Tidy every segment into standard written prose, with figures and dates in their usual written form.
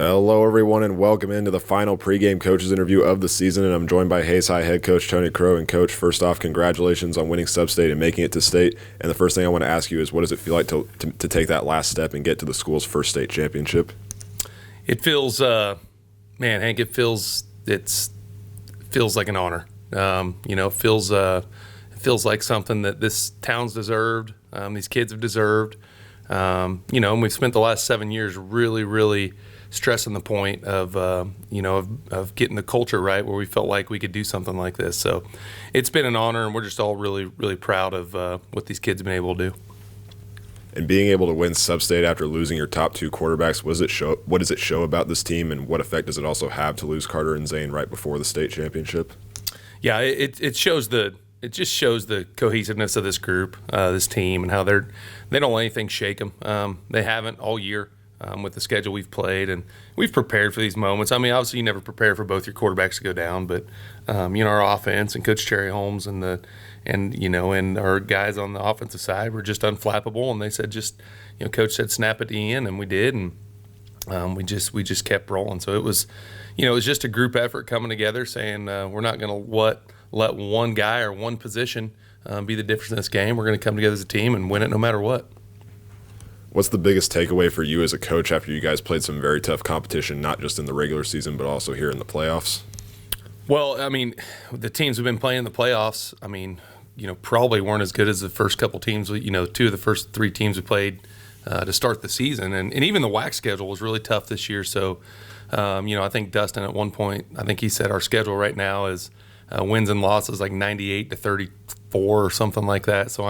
Hello, everyone, and welcome into the final pregame coaches interview of the season. And I'm joined by Hayes High head coach Tony Crough. And coach, first off, congratulations on winning sub-state and making it to state. And the first thing I want to ask you is, what does it feel like to take that last step and get to the school's first state championship? It feels, Hank, it feels like an honor. It feels like something that this town's deserved. These kids have deserved. And we've spent the last 7 years really stressing the point of getting the culture right where we felt like we could do something like this. So it's been an honor, and we're just all really proud of what these kids have been able to do. And being able to win sub-state after losing your top two quarterbacks, what does it show about this team, and what effect does it also have to lose Carter and Zane right before the state championship? Yeah, it just shows the cohesiveness of this group, this team, and how they don't let anything shake them. They haven't all year. With the schedule we've played, and we've prepared for these moments. I mean, obviously you never prepare for both your quarterbacks to go down, but our offense and Coach Terry Holmes and our guys on the offensive side were just unflappable, and they said Coach said snap at the end, and we did, and we just kept rolling. So it was just a group effort coming together, saying we're not going to let one guy or one position be the difference in this game. We're going to come together as a team and win it no matter what. What's the biggest takeaway for you as a coach after you guys played some very tough competition, not just in the regular season, but also here in the playoffs? Well, I mean, the teams we've been playing in the playoffs, probably weren't as good as the first couple teams. Two of the first three teams we played to start the season. And even the WAC schedule was really tough this year. So, I think Dustin at one point, I think he said our schedule right now is wins and losses like 98-34 or something like that. So,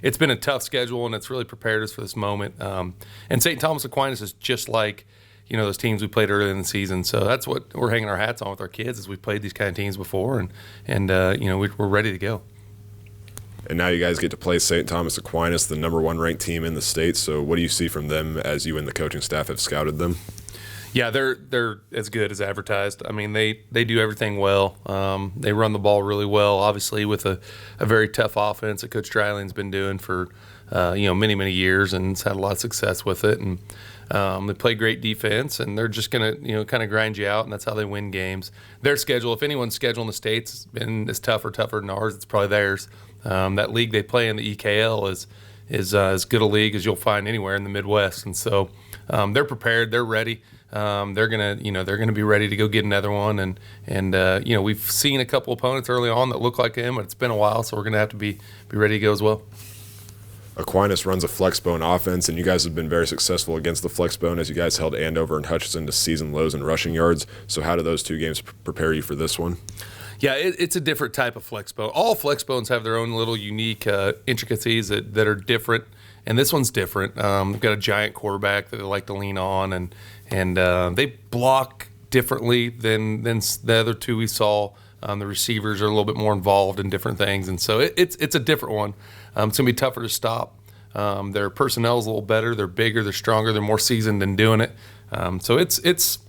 it's been a tough schedule, and it's really prepared us for this moment. And St. Thomas Aquinas is just like, those teams we played earlier in the season. So that's what we're hanging our hats on with our kids, is we've played these kind of teams before, and we're ready to go. And now you guys get to play St. Thomas Aquinas, the number one ranked team in the state. So what do you see from them as you and the coaching staff have scouted them? Yeah, they're as good as advertised. They do everything well. They run the ball really well, obviously, with a very tough offense that Coach Dryland's been doing for many years, and has had a lot of success with it. And they play great defense, and they're just going to kind of grind you out, and that's how they win games. Their schedule, if anyone's schedule in the States has been as tougher than ours, it's probably theirs. That league they play in, the EKL, is as good a league as you'll find anywhere in the Midwest, and so they're prepared, they're ready. They're gonna be ready to go get another one, and we've seen a couple opponents early on that look like him, but it's been a while, so we're gonna have to be ready to go as well. Aquinas runs a flexbone offense, and you guys have been very successful against the flexbone as you guys held Andover and Hutchinson to season lows in rushing yards. So how do those two games prepare you for this one? Yeah, it's a different type of flexbone. All flexbones have their own little unique intricacies that are different, and this one's different. They've got a giant quarterback that they like to lean on, and they block differently than the other two we saw. The receivers are a little bit more involved in different things, and so it's a different one. It's going to be tougher to stop. Their personnel's a little better. They're bigger. They're stronger. They're more seasoned in doing it. So it's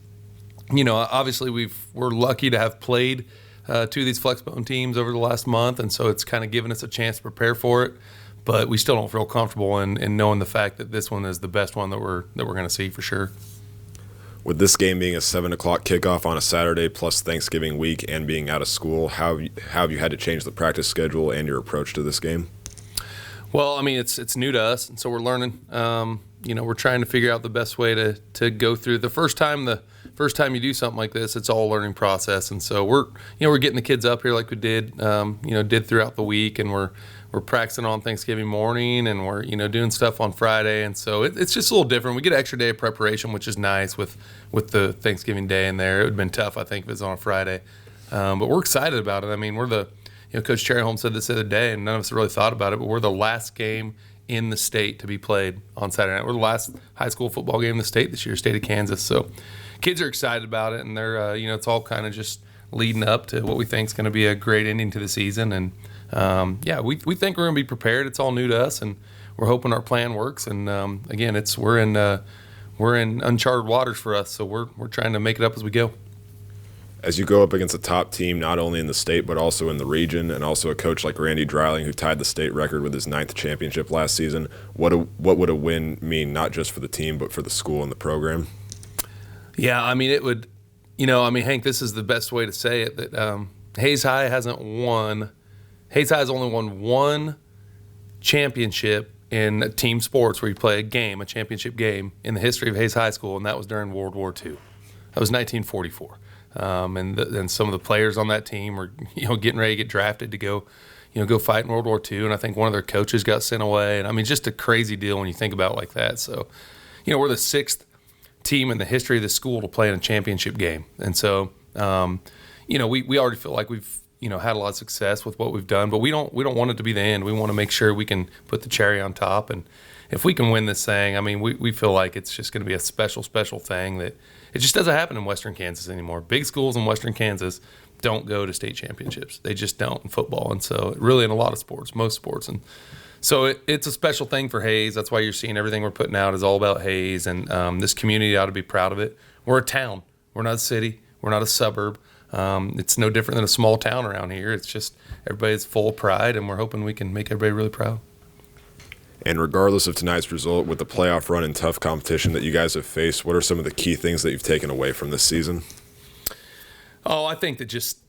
obviously we're lucky to have played two of these flexbone teams over the last month, and so it's kind of given us a chance to prepare for it. But we still don't feel comfortable in knowing the fact that this one is the best one that we're going to see for sure. With this game being a 7 o'clock kickoff on a Saturday plus Thanksgiving week and being out of school, how have you had to change the practice schedule and your approach to this game? Well, it's new to us, and so we're learning. We're trying to figure out the best way to go through. The first time you do something like this, it's all a learning process, and so we're getting the kids up here like we did throughout the week, and we're practicing on Thanksgiving morning, and we're doing stuff on Friday, and so it's just a little different. We get an extra day of preparation, which is nice with the Thanksgiving day in there. It would have been tough, I think, if it was on a Friday, but we're excited about it. We're Coach Terry Holmes said this the other day, and none of us really thought about it, but we're the last game in the state to be played on Saturday night. We're the last high school football game in the state this year, state of Kansas. So kids are excited about it, and they're it's all kind of just leading up to what we think is going to be a great ending to the season. And we think we're going to be prepared. It's all new to us, and we're hoping our plan works. And again, we're in uncharted waters for us, so we're trying to make it up as we go. As you go up against a top team, not only in the state but also in the region, and also a coach like Randy Dryling, who tied the state record with his 9th championship last season, what would a win mean, not just for the team but for the school and the program? Yeah, I mean, it would, Hank, this is the best way to say it, that Hayes High hasn't won. Hayes High has only won one championship in team sports where you play a championship game in the history of Hayes High School, and that was during World War II. That was 1944. And some of the players on that team were, getting ready to get drafted to go fight in World War II, and I think one of their coaches got sent away. And I mean, just a crazy deal when you think about it like that. So, we're the sixth team in the history of the school to play in a championship game. And so, we already feel like we've, had a lot of success with what we've done, but we don't want it to be the end. We want to make sure we can put the cherry on top. And if we can win this thing, I mean, we feel like it's just going to be a special, special thing that it just doesn't happen in Western Kansas anymore. Big schools in Western Kansas don't go to state championships. They just don't in football. And so really in a lot of sports, most sports. And so it's a special thing for Hayes. That's why you're seeing everything we're putting out is all about Hayes. And this community ought to be proud of it. We're a town. We're not a city. We're not a suburb. It's no different than a small town around here. It's just everybody's full of pride, and we're hoping we can make everybody really proud. And regardless of tonight's result, with the playoff run and tough competition that you guys have faced, what are some of the key things that you've taken away from this season? Oh, I think that just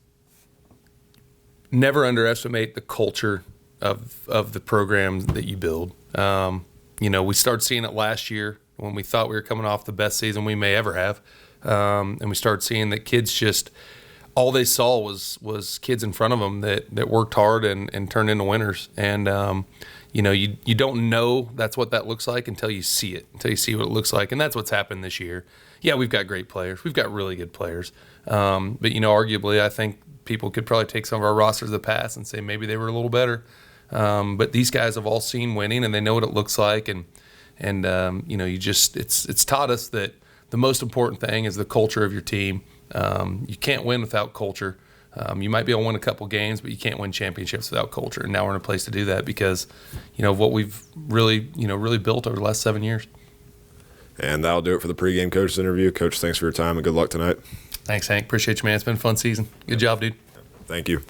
never underestimate the culture of the programs that you build. We started seeing it last year when we thought we were coming off the best season we may ever have. And we started seeing that kids just – all they saw was kids in front of them that worked hard and turned into winners. And, you don't know that's what that looks like until you see it, until you see what it looks like. And that's what's happened this year. Yeah, we've got great players. We've got really good players. But, arguably, I think people could probably take some of our rosters of the past and say maybe they were a little better. But these guys have all seen winning, and they know what it looks like. And it's taught us that the most important thing is the culture of your team. You can't win without culture. You might be able to win a couple games, but you can't win championships without culture. And now we're in a place to do that because, of what we've really built over the last 7 years. And that'll do it for the pregame coaches interview. Coach, thanks for your time and good luck tonight. Thanks, Hank. Appreciate you, man. It's been a fun season. Good job, dude. Thank you.